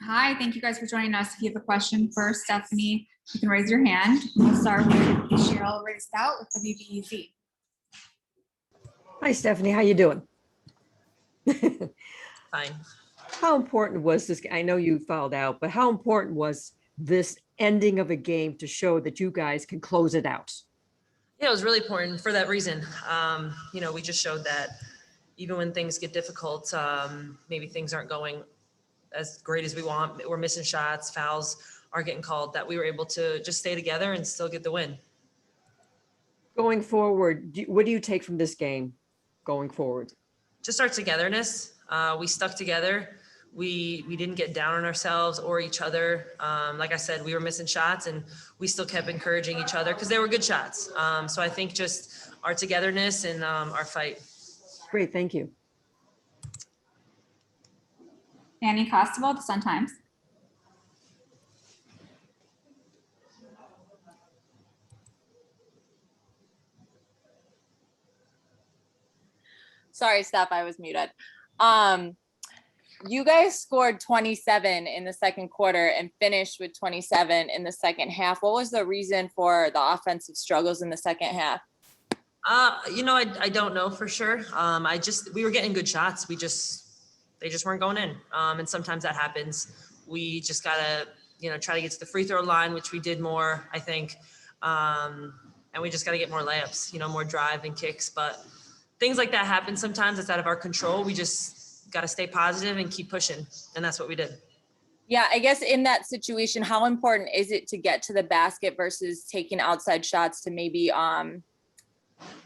Hi, thank you guys for joining us. If you have a question for Stephanie, you can raise your hand. We'll start with Cheryl Raceout with WBEZ. Hi, Stephanie. How you doing? Fine. How important was this? I know you fouled out, but how important was this ending of a game to show that you guys can close it out? Yeah, it was really important for that reason. We just showed that even when things get difficult, maybe things aren't going as great as we want. We're missing shots, fouls aren't getting called, that we were able to just stay together and still get the win. Going forward, what do you take from this game going forward? Just our togetherness. We stuck together. We didn't get down on ourselves or each other. Like I said, we were missing shots and we still kept encouraging each other because they were good shots. So I think just our togetherness and our fight. Great, thank you. Annie Costable, the Sun-Times. Sorry, Steph, I was muted. You guys scored 27 in the second quarter and finished with 27 in the second half. What was the reason for the offensive struggles in the second half? I don't know for sure. We were getting good shots. They just weren't going in. And sometimes that happens. We just gotta, try to get to the free throw line, which we did more, I think. And we just gotta get more layups, more drive and kicks. But things like that happen sometimes. It's out of our control. We just got to stay positive and keep pushing. And that's what we did. Yeah, I guess in that situation, how important is it to get to the basket versus taking outside shots to maybe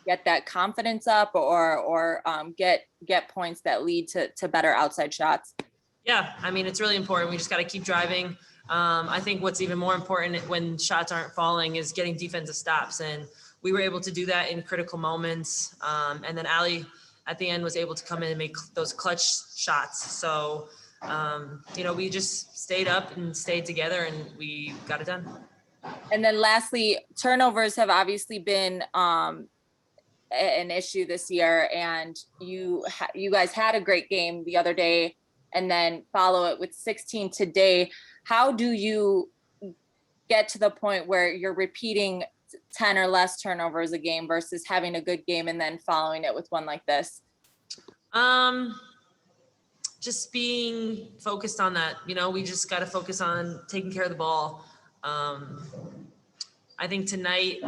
get that confidence up or get points that lead to better outside shots? Yeah, it's really important. We just got to keep driving. I think what's even more important when shots aren't falling is getting defensive stops. And we were able to do that in critical moments. And then Allie at the end was able to come in and make those clutch shots. So, we just stayed up and stayed together and we got it done. And then lastly, turnovers have obviously been an issue this year. And you guys had a great game the other day and then follow it with 16 today. How do you get to the point where you're repeating 10 or less turnovers a game versus having a good game and then following it with one like this? Just being focused on that. We just got to focus on taking care of the ball. I think tonight,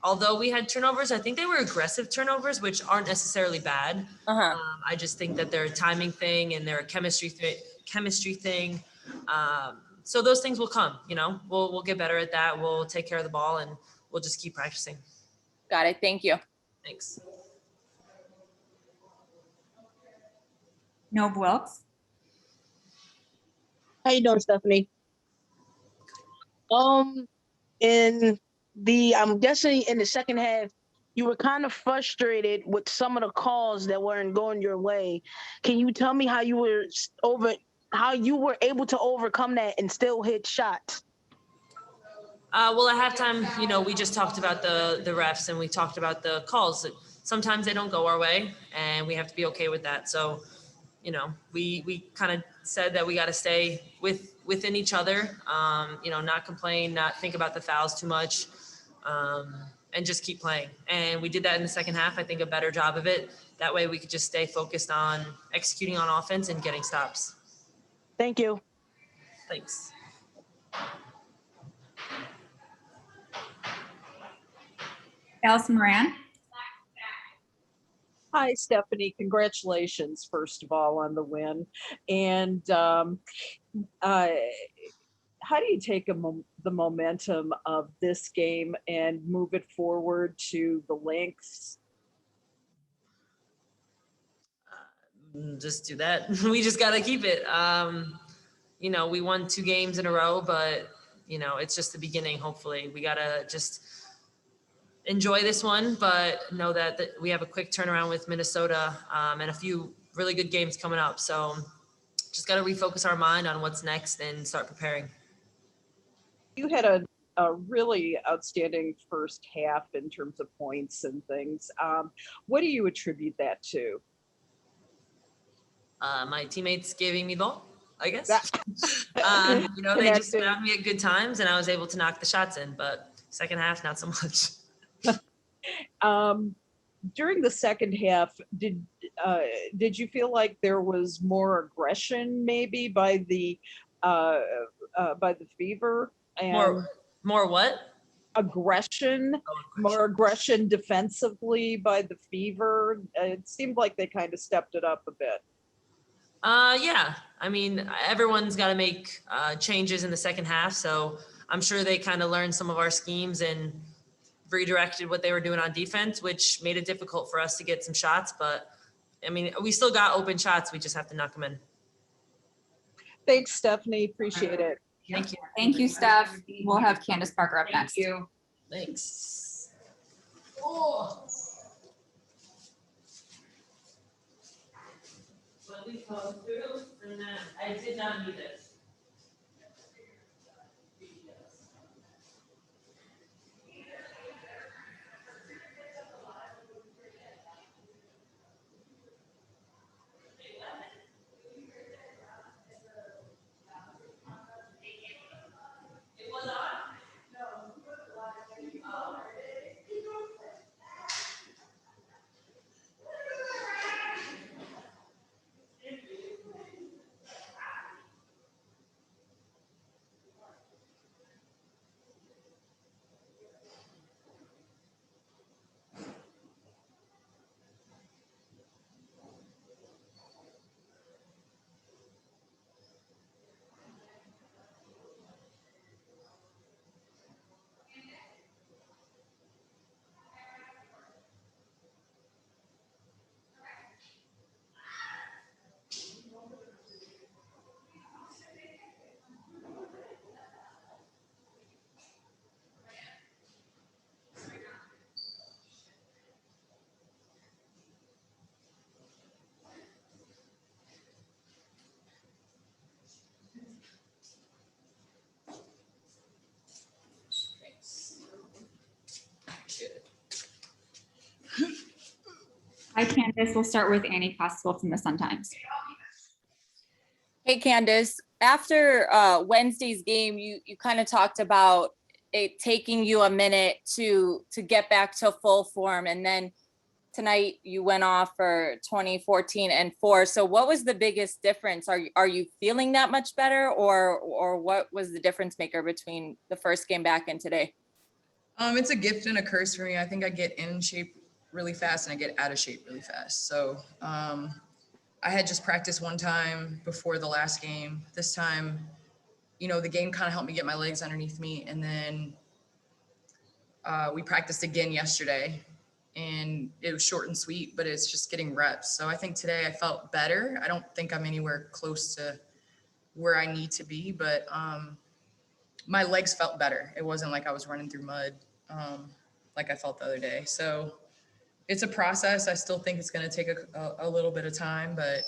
although we had turnovers, I think they were aggressive turnovers, which aren't necessarily bad. I just think that they're a timing thing and they're a chemistry thing. So those things will come, we'll get better at that. We'll take care of the ball and we'll just keep practicing. Got it. Thank you. Thanks. Nob Wilkes. How you doing, Stephanie? I'm guessing in the second half, you were kind of frustrated with some of the calls that weren't going your way. Can you tell me how you were able to overcome that and still hit shots? Well, at halftime, we just talked about the refs and we talked about the calls. Sometimes they don't go our way and we have to be okay with that. So, we kind of said that we got to stay within each other, not complain, not think about the fouls too much, and just keep playing. And we did that in the second half. I think a better job of it. That way we could just stay focused on executing on offense and getting stops. Thank you. Thanks. Allison Moran. Hi, Stephanie. Congratulations, first of all, on the win. And how do you take the momentum of this game and move it forward to the Lynx? Just do that. We just got to keep it. We won 2 games in a row, but, it's just the beginning, hopefully. We got to just enjoy this one, but know that we have a quick turnaround with Minnesota and a few really good games coming up. So just got to refocus our mind on what's next and start preparing. You had a really outstanding first half in terms of points and things. What do you attribute that to? My teammates giving me the ball. I guess. That- You know, they just Connecting. found me at good times and I was able to knock the shots in, but second half, not so much. During the second half, did you feel like there was more aggression maybe by the Fever and More what? aggression, more aggression defensively by the Fever? It seemed like they kind of stepped it up a bit. Yeah. I mean, everyone's got to make changes in the second half. So I'm sure they kind of learned some of our schemes and redirected what they were doing on defense, which made it difficult for us to get some shots. But I mean, we still got open shots. We just have to knock them in. Thanks, Stephanie. Appreciate it. Thank you. Thank you, Steph. We'll have Candace Parker up next. Thanks. Oh. Let me go through, and then I did not need it. Hi, Candace. We'll start with Annie Constable from the Sun-Times. Hey, Candace, after Wednesday's game, you kind of talked about it taking you a minute to get back to full form. And then tonight you went off for 2014 and 4. So what was the biggest difference? Are you feeling that much better, or what was the difference maker between the first game back and today? It's a gift and a curse for me. I think I get in shape really fast and I get out of shape really fast. So I had just practiced one time before the last game. This time, you know, the game kind of helped me get my legs underneath me. And then we practiced again yesterday, and it was short and sweet, but it's just getting reps. So I think today I felt better. I don't think I'm anywhere close to where I need to be, but my legs felt better. It wasn't like I was running through mud like I felt the other day. So it's a process. I still think it's going to take a little bit of time, but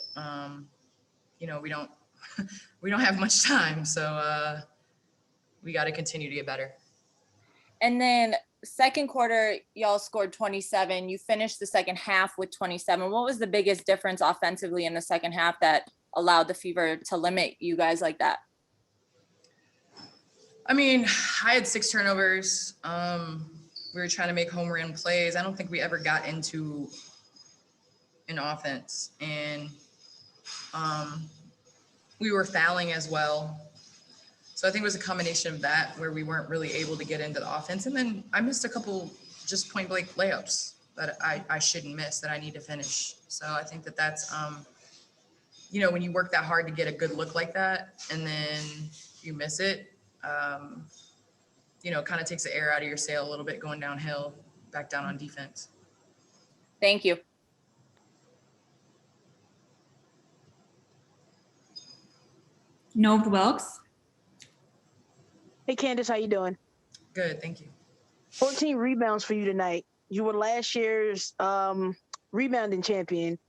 you know, we don't have much time. So we got to continue to get better. And then second quarter, y'all scored 27. You finished the second half with 27. What was the biggest difference offensively in the second half that allowed the Fever to limit you guys like that? I mean, I had 6 turnovers. We were trying to make home run plays. I don't think we ever got into an offense, and we were fouling as well. So I think it was a combination of that where we weren't really able to get into the offense. And then I missed a couple just point blank layups that I shouldn't miss, that I need to finish. So I think that's, you know, when you work that hard to get a good look like that and then you miss it, you know, kind of takes the air out of your sail a little bit going downhill, back down on defense. Thank you. Nove Wilkes. Hey, Candace, how you doing? Good, thank you. 14 rebounds for you tonight. You were last year's rebounding champion.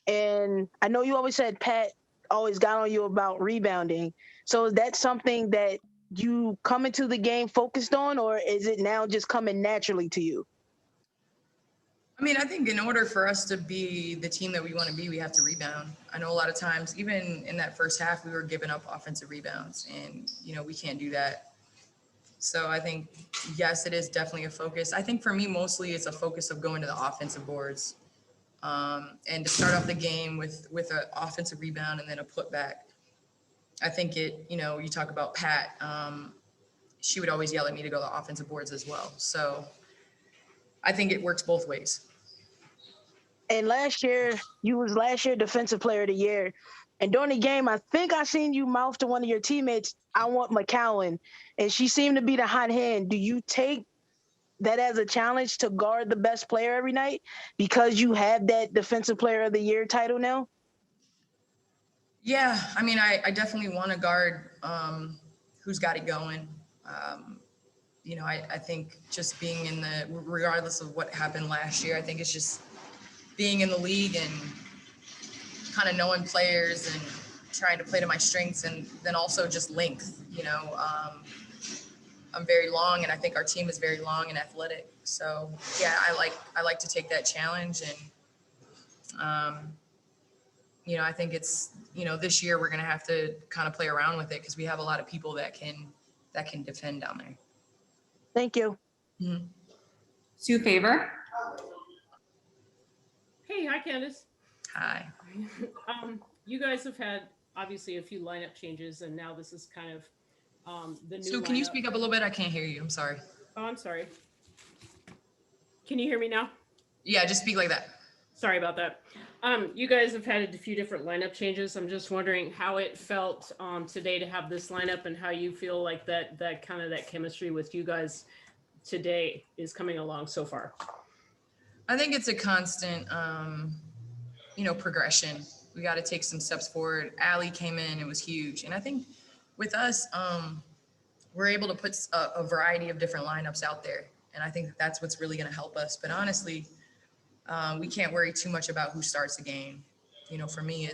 And I know you always said Pat always got on you about rebounding. So is that something that you come into the game focused on, or is it now just coming naturally to you? I mean, I think in order for us to be the team that we want to be, we have to rebound. I know a lot of times, even in that first half, we were giving up offensive rebounds, and we can't do that. So I think, yes, it is definitely a focus. I think for me, mostly it's a focus of going to the offensive boards, and to start off the game with an offensive rebound and then a putback. I think you talk about Pat. She would always yell at me to go to the offensive boards as well. So I think it works both ways. And last year, you was defensive player of the year. And during the game, I think I seen you mouth to one of your teammates, "I want McCowan." And she seemed to be the hot hand. Do you take that as a challenge to guard the best player every night because you have that defensive player of the year title now? Yeah, I mean, I definitely want to guard who's got it going. I think just being regardless of what happened last year, I think it's just being in the league and kind of knowing players and trying to play to my strengths, and then also just length. I'm very long, and I think our team is very long and athletic. So yeah, I like to take that challenge, and I think it's this year we're gonna have to kind of play around with it because we have a lot of people that can defend down there. Thank you. Mhm. Sue Favor. Hey, hi Candace. Hi. You guys have had obviously a few lineup changes, and now this is kind of the new. Sue, can you lineup. speak up a little bit? I can't hear you. I'm sorry. Oh, I'm sorry. Can you hear me now? Yeah, just speak like that. Sorry about that. You guys have had a few different lineup changes. I'm just wondering how it felt today to have this lineup, and how you feel like that kind of that chemistry with you guys today is coming along so far. I think it's a constant, progression. We got to take some steps forward. Allie came in, it was huge. And I think with us, we're able to put a variety of different lineups out there. And I think that's what's really going to help us. But honestly, we can't worry too much about who starts the game. For me,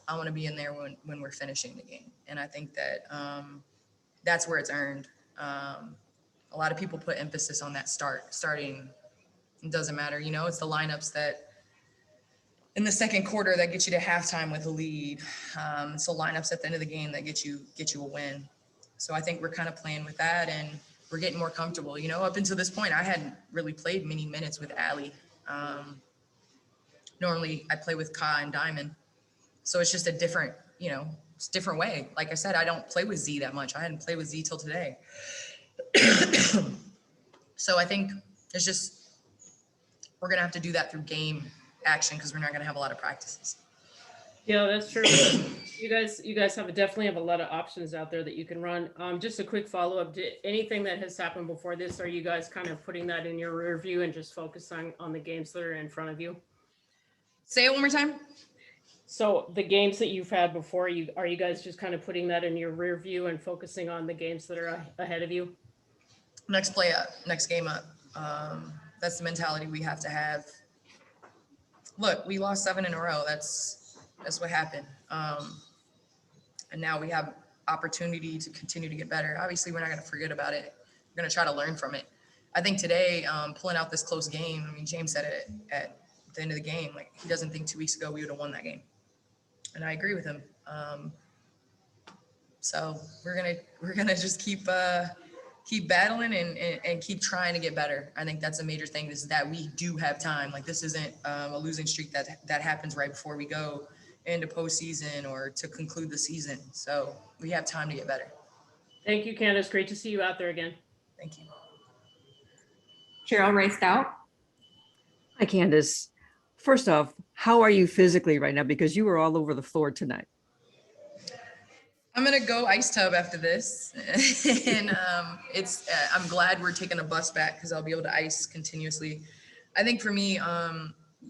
I want to be in there when we're finishing the game. And I think that that's where it's earned. A lot of people put emphasis on that starting. It doesn't matter. It's the lineups that in the second quarter that get you to halftime with a lead. It's the lineups at the end of the game that get you a win. So I think we're kind of playing with that, and we're getting more comfortable. Up until this point, I hadn't really played many minutes with Allie. Normally I play with Ka and Diamond. So it's just a different, it's a different way. Like I said, I don't play with Z that much. I hadn't played with Z till today. So I think it's just, we're going to have to do that through game action because we're not going to have a lot of practices. Yeah, that's true. You guys definitely have a lot of options out there that you can run. Just a quick follow-up. Anything that has happened before this, are you guys kind of putting that in your rear view and just focusing on the games that are in front of you? Say it one more time. So the games that you've had before, are you guys just kind of putting that in your rear view and focusing on the games that are ahead of you? Next game up. That's the mentality we have to have. Look, we lost 7 in a row. That's what happened. And now we have opportunity to continue to get better. Obviously, we're not going to forget about it. We're going to try to learn from it. I think today, pulling out this close game, I mean, James said it at the end of the game, like he doesn't think 2 weeks ago we would have won that game. And I agree with him. So we're gonna just keep battling and keep trying to get better. I think that's a major thing, is that we do have time. Like, this isn't a losing streak that happens right before we go into postseason or to conclude the season. So we have time to get better. Thank you, Candace. Great to see you out there again. Thank you. Cheryl Ray Stout. Hi, Candace. First off, how are you physically right now? Because you were all over the floor tonight. I'm gonna go ice tub after this, and I'm glad we're taking a bus back because I'll be able to ice continuously. I think for me,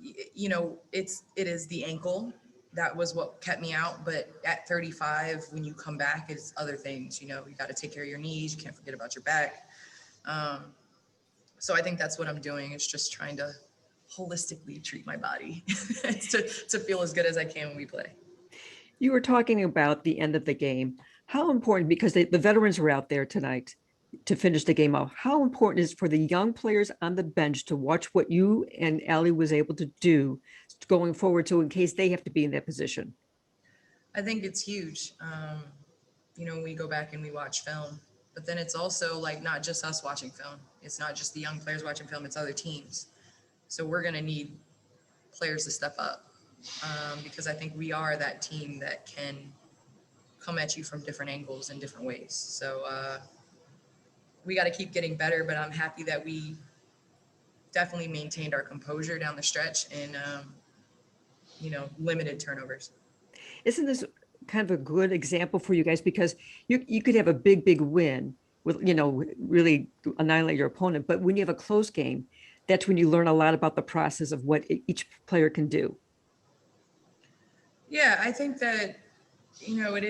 it is the ankle that was what kept me out. But at 35, when you come back, it's other things. You got to take care of your knees. You can't forget about your back. So I think that's what I'm doing. It's just trying to holistically treat my body to feel as good as I can when we play. You were talking about the end of the game. How important, because the veterans were out there tonight, to finish the game out. How important is it for the young players on the bench to watch what you and Allie was able to do going forward, so in case they have to be in that position? I think it's huge. We go back and we watch film, but then it's also like not just us watching film. It's not just the young players watching film, it's other teams. So we're going to need players to step up because I think we are that team that can come at you from different angles in different ways. So we got to keep getting better, but I'm happy that we definitely maintained our composure down the stretch and, limited turnovers. Isn't this kind of a good example for you guys? Because you could have a big win with, really annihilate your opponent. But when you have a close game, that's when you learn a lot about the process of what each player can do. Yeah, I think that, it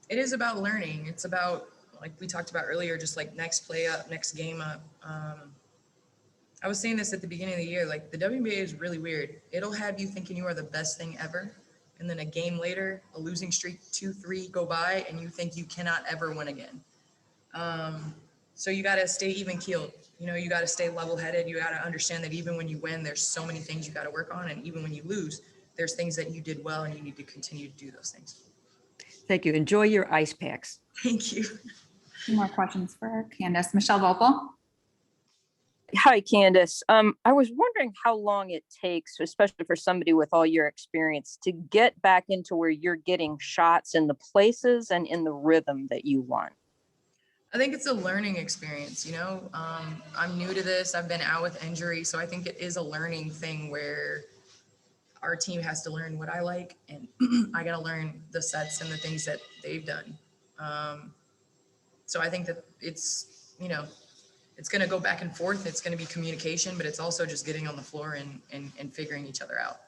is about learning. It's about, like we talked about earlier, just like next play up, next game up. I was saying this at the beginning of the year, like the WNBA is really weird. It'll have you thinking you are the best thing ever. And then a game later, a losing streak, 2-3 go by, and you think you cannot ever win again. So you got to stay even keeled. You got to stay level headed. You got to understand that even when you win, there's so many things you got to work on. And even when you lose, there's things that you did well and you need to continue to do those things. Thank you. Enjoy your ice packs. Thank you. Two more questions for Candace. Michelle Vopel. Hi, Candace. I was wondering how long it takes, especially for somebody with all your experience, to get back into where you're getting shots in the places and in the rhythm that you want. I think it's a learning experience. I'm new to this. I've been out with injury. So I think it is a learning thing where our team has to learn what I like, and I got to learn the sets and the things that they've done. So I think that it's going to go back and forth. It's going to be communication, but it's also just getting on the floor and figuring each other out.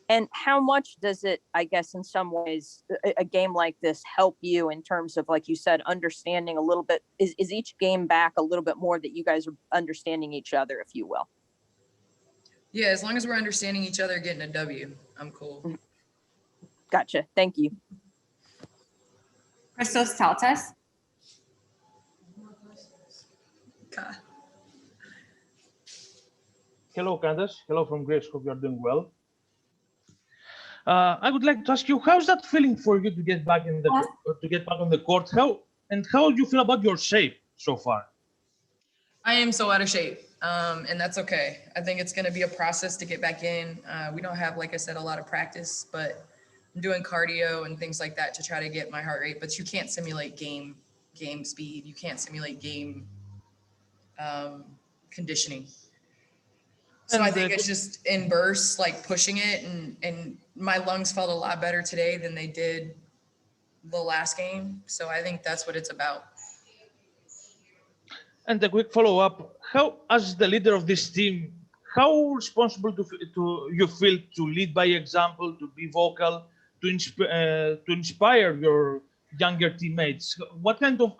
And how much does it, I guess, in some ways, a game like this help you in terms of, like you said, understanding a little bit? Is each game back a little bit more that you guys are understanding each other, if you will? Yeah, as long as we're understanding each other, getting a W, I'm cool. Gotcha. Thank you. Christos Taltes. God. Hello, Candace. Hello from Greece. Hope you are doing well. I would like to ask you, how's that feeling for you to get back on the court? How do you feel about your shape so far? I am so out of shape, and that's okay. I think it's going to be a process to get back in. We don't have, like I said, a lot of practice, but I'm doing cardio and things like that to try to get my heart rate. But you can't simulate game speed. You can't simulate game conditioning. So I think it's just in bursts, like pushing it, and my lungs felt a lot better today than they did the last game. So I think that's what it's about. And a quick follow-up: how, as the leader of this team, how responsible do you feel to lead by example, to be vocal, to inspire your younger teammates? What kind of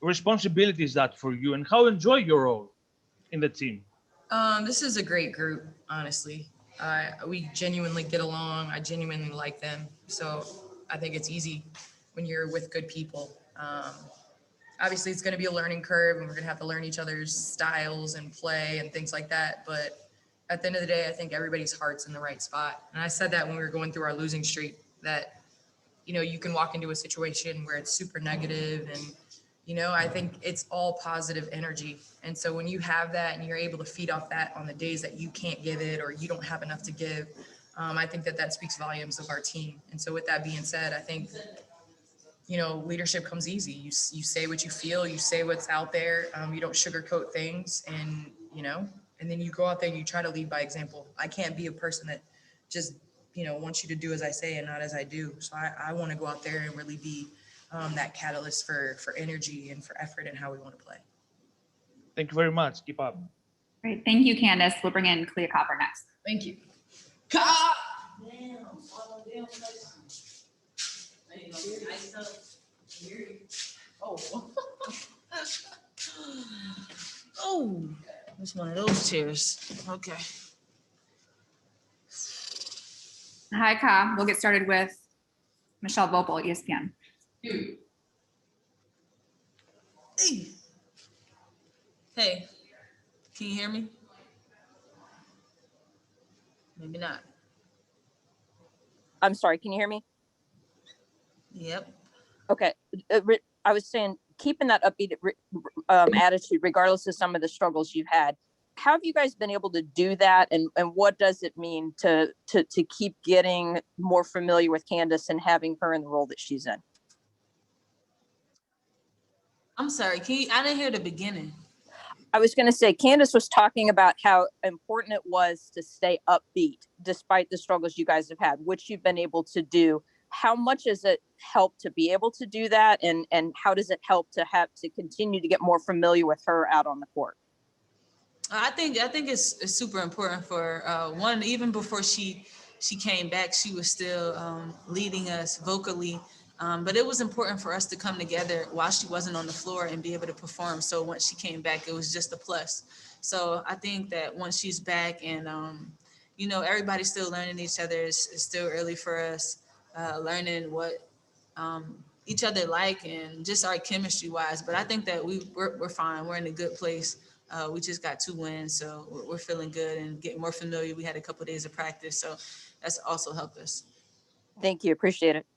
responsibility is that for you, and how enjoy your role in the team? This is a great group, honestly. We genuinely get along. I genuinely like them. So I think it's easy when you're with good people. Obviously, it's going to be a learning curve, and we're going to have to learn each other's styles and play and things like that. But at the end of the day, I think everybody's heart's in the right spot. And I said that when we were going through our losing streak, that, you can walk into a situation where it's super negative, and, I think it's all positive energy. And so when you have that and you're able to feed off that on the days that you can't give it or you don't have enough to give, I think that speaks volumes of our team. And so with that being said, I think, leadership comes easy. You say what you feel, you say what's out there. You don't sugarcoat things, and then you go out there and you try to lead by example. I can't be a person that just, wants you to do as I say and not as I do. So I want to go out there and really be that catalyst for energy and for effort and how we want to play. Thank you very much. Keep up. Great. Thank you, Candace. We'll bring in Clea Copper next. Thank you. Oh, that's one of those chairs. Okay. Hi, Ka. We'll get started with Michelle Vopel, ESPN. Hey. Hey, can you hear me? Maybe not. I'm sorry, can you hear me? Yep. Okay. I was saying, keeping that upbeat attitude, regardless of some of the struggles you've had, how have you guys been able to do that? And what does it mean to keep getting more familiar with Candace and having her in the role that she's in? I'm sorry. I didn't hear the beginning. I was going to say, Candace was talking about how important it was to stay upbeat despite the struggles you guys have had, which you've been able to do. How much does it help to be able to do that? And how does it help to have to continue to get more familiar with her out on the court? I think it's super important for one. Even before she came back, she was still leading us vocally. But it was important for us to come together while she wasn't on the floor and be able to perform. So once she came back, it was just a plus. So I think that once she's back and, everybody's still learning each other, it's still early for us, learning what each other like and just our chemistry wise. But I think that we're fine. We're in a good place. We just got 2 wins, so we're feeling good and getting more familiar. We had a couple of days of practice, so that's also helped us. Thank you. Appreciate it.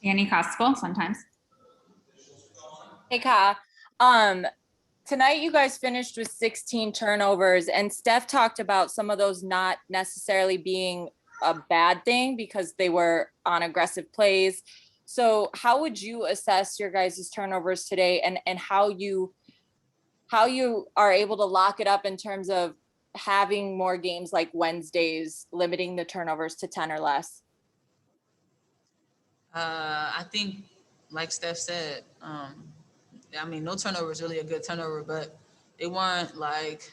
Annie Costable sometimes. Hey, Ka. Tonight you guys finished with 16 turnovers, and Steph talked about some of those not necessarily being a bad thing because they were on aggressive plays. So how would you assess your guys' turnovers today, and how you are able to lock it up in terms of having more games like Wednesdays, limiting the turnovers to 10 or less? I think, like Steph said, no turnover is really a good turnover, but they weren't like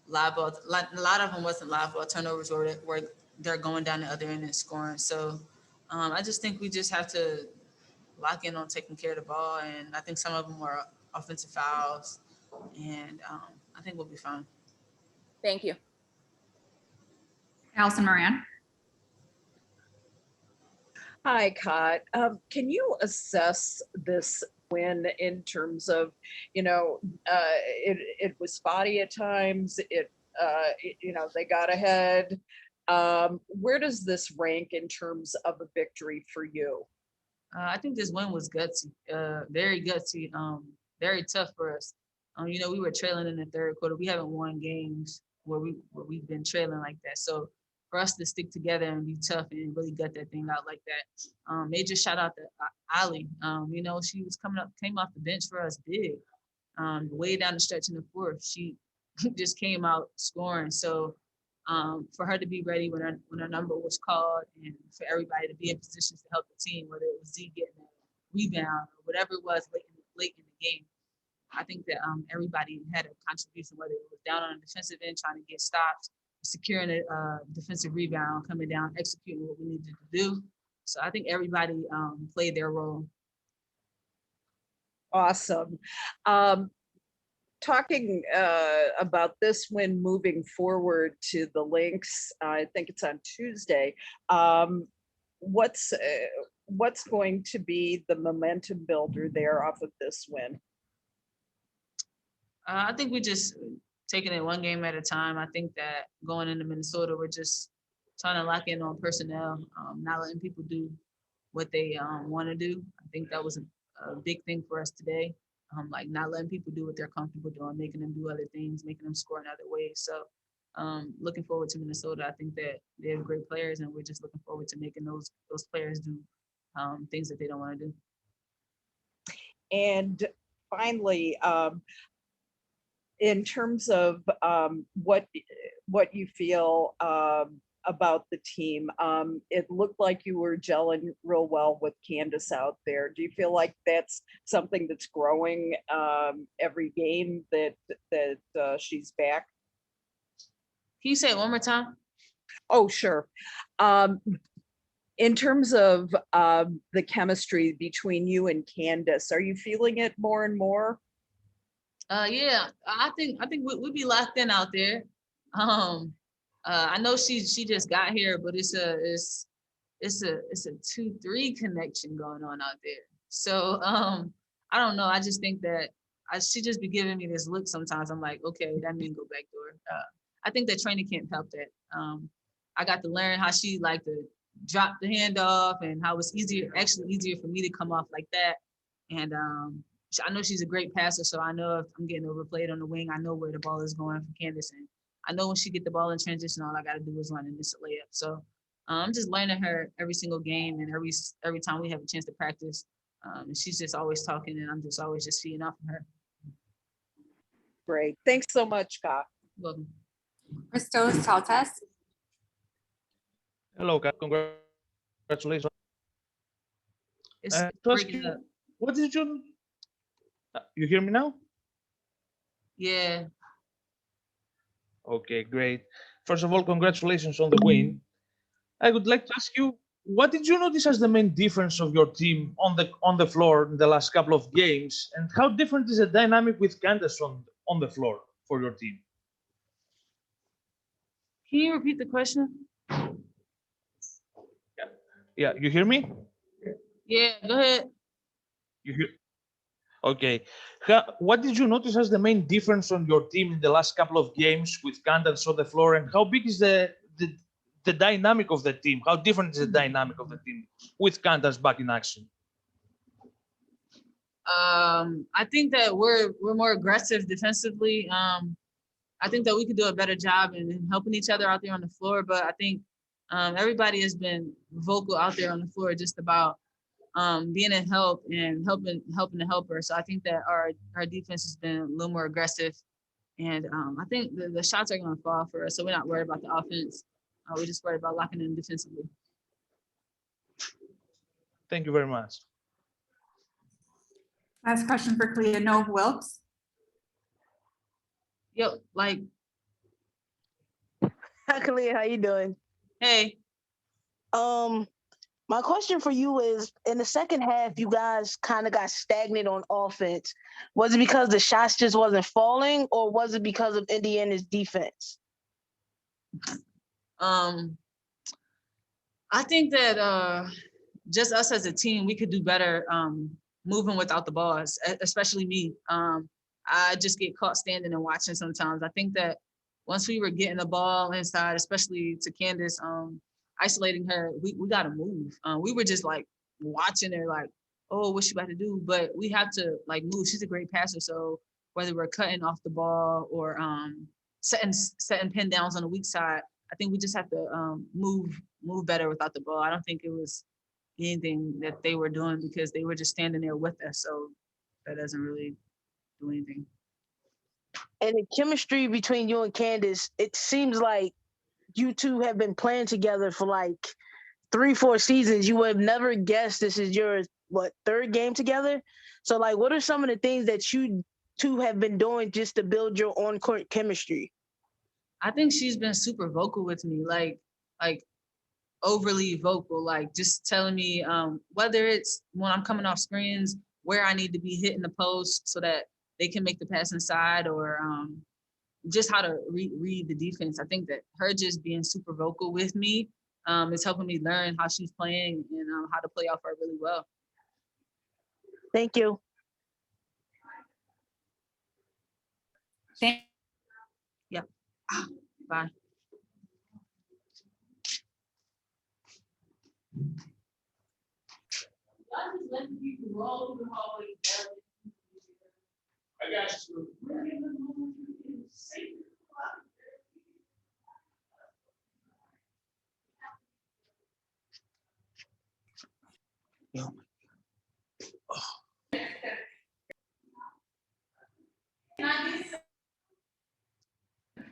live ball. A lot of them wasn't live ball turnovers where they're going down the other end and scoring. So I just think we just have to lock in on taking care of the ball, and I think some of them were offensive fouls, and I think we'll be fine. Thank you. Allison Moran. Hi, Kat. Can you assess this win in terms of, it was spotty at times. They got ahead. Where does this rank in terms of a victory for you? I think this win was gutsy, very gutsy, very tough for us. We were trailing in the third quarter. We haven't won games where we've been trailing like that. So for us to stick together and be tough and really gut that thing out like that. Major shout out to Ali. She came off the bench for us big. Way down the stretch in the fourth, she just came out scoring. So for her to be ready when her number was called, and for everybody to be in positions to help the team, whether it was Z getting a rebound or whatever it was late in the game, I think that everybody had a contribution, whether it was down on the defensive end trying to get stops, securing a defensive rebound, coming down, executing what we needed to do. So I think everybody played their role. Awesome. Talking about this win moving forward to the Lynx, I think it's on Tuesday. What's going to be the momentum builder there off of this win? I think we just taking it one game at a time. I think that going into Minnesota, we're just trying to lock in on personnel, not letting people do what they want to do. I think that was a big thing for us today. Like not letting people do what they're comfortable doing, making them do other things, making them score in other ways. So looking forward to Minnesota. I think that they have great players, and we're just looking forward to making those players do things that they don't want to do. And finally, in terms of what you feel about the team, it looked like you were gelling real well with Candace out there. Do you feel like that's something that's growing every game that she's back? Can you say it one more time? Oh, sure. In terms of the chemistry between you and Candace, are you feeling it more and more? Yeah, I think we'll be locked in out there. I know she just got here, but it's a 2-3 connection going on out there. So I don't know. I just think that she just be giving me this look sometimes. I'm like, okay, that means go back door. I think that training camp helped that. I got to learn how she like to drop the handoff and how it's actually easier for me to come off like that. And I know she's a great passer, so I know if I'm getting overplayed on the wing, I know where the ball is going for Candace. And I know when she get the ball in transition, all I got to do is run and miss a layup. So I'm just learning her every single game and every time we have a chance to practice. And she's just always talking, and I'm just always just feeding off of her. Great. Thanks so much, Ka. Welcome. Christos Taltes. Hello, Kat. Congratulations. It's To ask breaking you, up. what did you hear me now? Yeah. Okay, great. First of all, congratulations on the win. I would like to ask you, what did you notice as the main difference of your team on the floor in the last couple of games, and how different is the dynamic with Candace on the floor for your team? Can you repeat the question? Yeah, you hear me? Yeah, go ahead. You hear? Okay. What did you notice as the main difference on your team in the last couple of games with Candace on the floor, and how big is the dynamic of the team? How different is the dynamic of the team with Candace back in action? I think that we're more aggressive defensively. I think that we could do a better job in helping each other out there on the floor. But I think everybody has been vocal out there on the floor just about being a help and helping the helper. So I think that our defense has been a little more aggressive. And I think the shots are going to fall for us. So we're not worried about the offense. We're just worried about locking in defensively. Thank you very much. Last question for Clea Nove Wilkes. Yep, like, Hi, Kalia, how you doing? hey. My question for you is, in the second half, you guys kind of got stagnant on offense. Was it because the shots just wasn't falling, or was it because of Indiana's defense? I think that just us as a team, we could do better moving without the ball, especially me. I just get caught standing and watching sometimes. I think that once we were getting the ball inside, especially to Candace, isolating her, we got to move. We were just like watching her like, oh, what's she about to do? But we have to like move. She's a great passer. So whether we're cutting off the ball or setting pin downs on the weak side, I think we just have to move better without the ball. I don't think it was anything that they were doing because they were just standing there with us. So that doesn't really do anything. And the chemistry between you and Candace, it seems like you two have been playing together for like 3-4 seasons. You would have never guessed this is your third game together. So like, what are some of the things that you two have been doing just to build your on-court chemistry? I think she's been super vocal with me, like overly vocal, like just telling me whether it's when I'm coming off screens, where I need to be hitting the post so that they can make the pass inside, or just how to read the defense. I think that her just being super vocal with me is helping me learn how she's playing and how to play off her really well. Thank you. Yeah. Bye. I got you.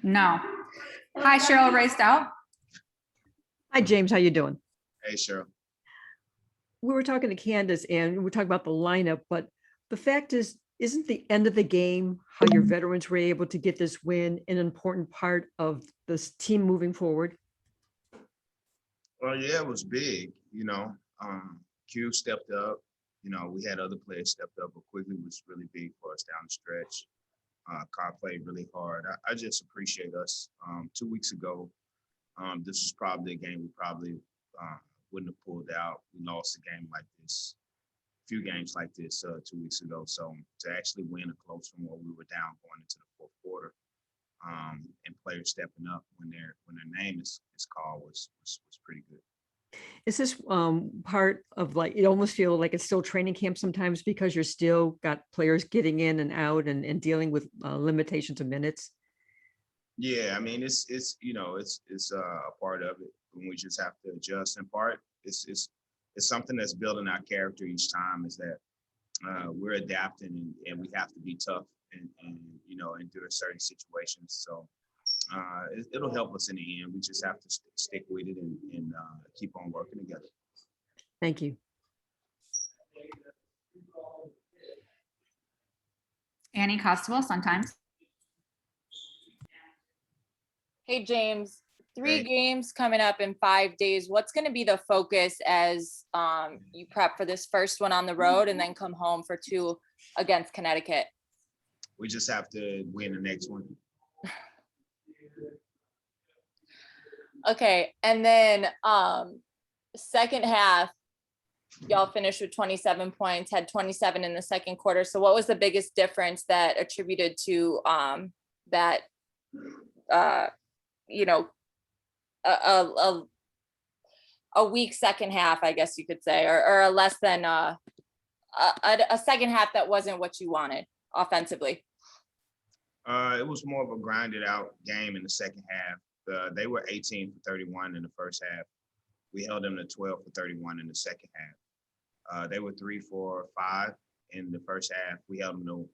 No. Hi, Cheryl Raised Out. Hi, James. How you doing? Hey, Cheryl. We were talking to Candace and we're talking about the lineup, but the fact is, isn't the end of the game how your veterans were able to get this win an important part of this team moving forward? Well, yeah, it was big. Q stepped up. We had other players stepped up, but Quigley was really big for us down the stretch. Carr played really hard. I just appreciate us. 2 weeks ago, This was probably a game we probably wouldn't have pulled out. We lost a game like this, a few games like this 2 weeks ago. So to actually win a close one where we were down going into the fourth quarter, and players stepping up when their name is called was pretty good. Is this part of, like, you almost feel like it's still training camp sometimes because you're still got players getting in and out and dealing with limitations of minutes? Yeah, I mean it's a part of it, and we just have to adjust. In part, it's something that's building our character each time. Is that we're adapting and we have to be tough and endure certain situations. So it'll help us in the end. We just have to stick with it and keep on working together. Thank you. Annie Costable, sometimes. Hey, James, three Hey. games coming up in 5 days. What's going to be the focus as you prep for this first one on the road and then come home for 2 against Connecticut? We just have to win the next one. Okay, and then second half, y'all finished with 27 points, had 27 in the second quarter. So what was the biggest difference that attributed to that, a weak second half, I guess you could say, or a less than a second half that wasn't what you wanted offensively? It was more of a grinded out game in the second half. They were 18 for 31 in the first half. We held them to 12 for 31 in the second half. They were 3 for 5 in the first half. We held them to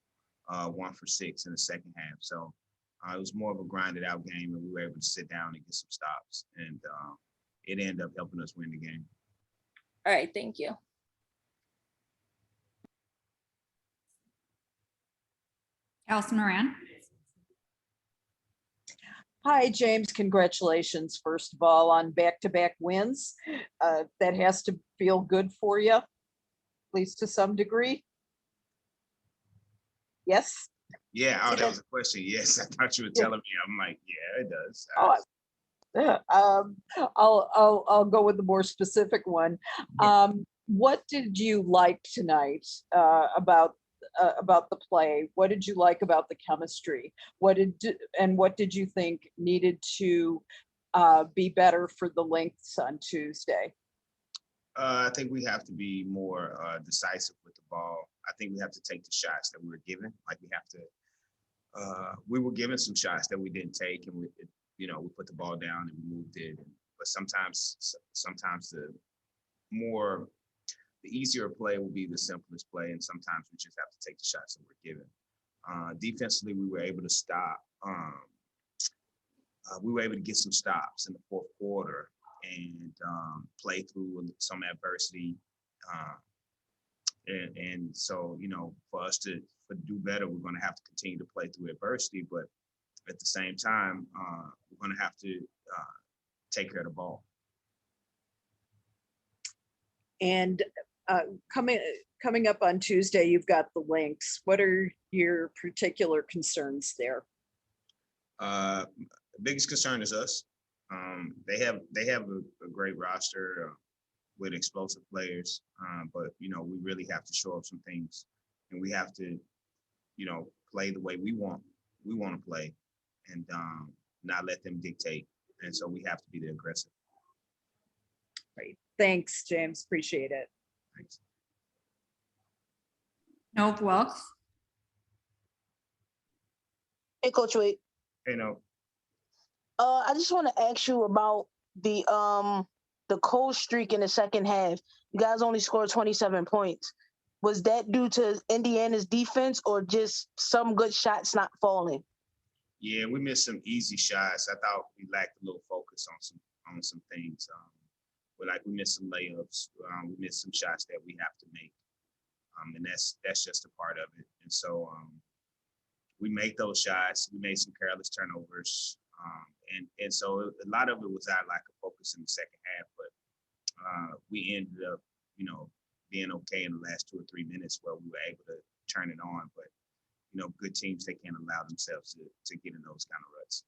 1 for 6 in the second half. So it was more of a grinded out game, and we were able to sit down and get some stops, and it ended up helping us win the game. All right, thank you. Allison Moran. Hi, James. Congratulations, first of all, on back-to-back wins. That has to feel good for you, at least to some degree. Yes? Yeah, that was a question. Yes, I thought you were telling me. I'm like, yeah, it does. I'll go with the more specific one. What did you like tonight about the play? What did you like about the chemistry? What did you think needed to be better for the Lynx on Tuesday? I think we have to be more decisive with the ball. I think we have to take the shots that we were given. Like we have to. We were given some shots that we didn't take, and we put the ball down and we moved it. But sometimes the easier play will be the simplest play, and sometimes we just have to take the shots that we're given. Defensively, we were able to stop. We were able to get some stops in the fourth quarter and play through some adversity. And so, for us to do better, we're going to have to continue to play through adversity. But at the same time, we're going to have to take care of the ball. And coming up on Tuesday, you've got the Lynx. What are your particular concerns there? The biggest concern is us. They have a great roster with explosive players, but we really have to show up some things, and we have to play the way we want to play, and not let them dictate. And so we have to be the aggressive. Great. Thanks, James. Appreciate it. Thanks. Nope Wilkes. Hey, Coach Wade. Hey, no. I just want to ask you about the cold streak in the second half. You guys only scored 27 points. Was that due to Indiana's defense or just some good shots not falling? Yeah, we missed some easy shots. I thought we lacked a little focus on some things. We missed some layups. We missed some shots that we have to make, and that's just a part of it. And so we make those shots. We made some careless turnovers, and so a lot of it was our lack of focus in the second half. But we ended up, being okay in the last 2 or 3 minutes where we were able to turn it on. But good teams, they can't allow themselves to get in those kind of ruts.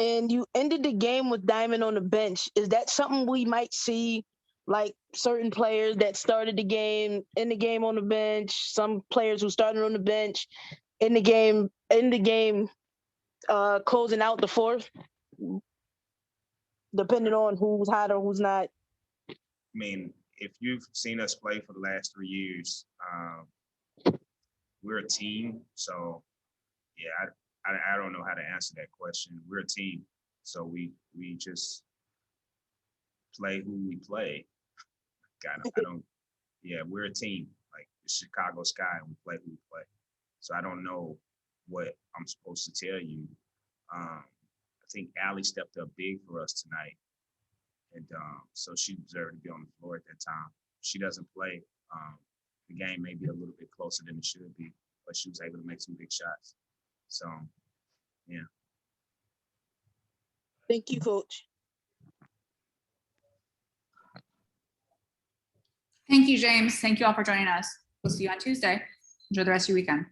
and you ended the game with Diamond on the bench. Is that something we might see, like certain players that started the game in the game on the bench, some players who started on the bench in the game, closing out the fourth, depending on who's hot or who's not? I mean, if you've seen us play for the last 3 years, we're a team. So yeah, I don't know how to answer that question. We're a team. So we just play who we play. I don't, yeah, we're a team. Like the Chicago Sky, and we play who we play. So I don't know what I'm supposed to tell you. I think Allie stepped up big for us tonight. And so she deserved to be on the floor at that time. She doesn't play. The game may be a little bit closer than it should be, but she was able to make some big shots. So, yeah. Thank you, Coach. Thank you, James. Thank you all for joining us. We'll see you on Tuesday. Enjoy the rest of your weekend.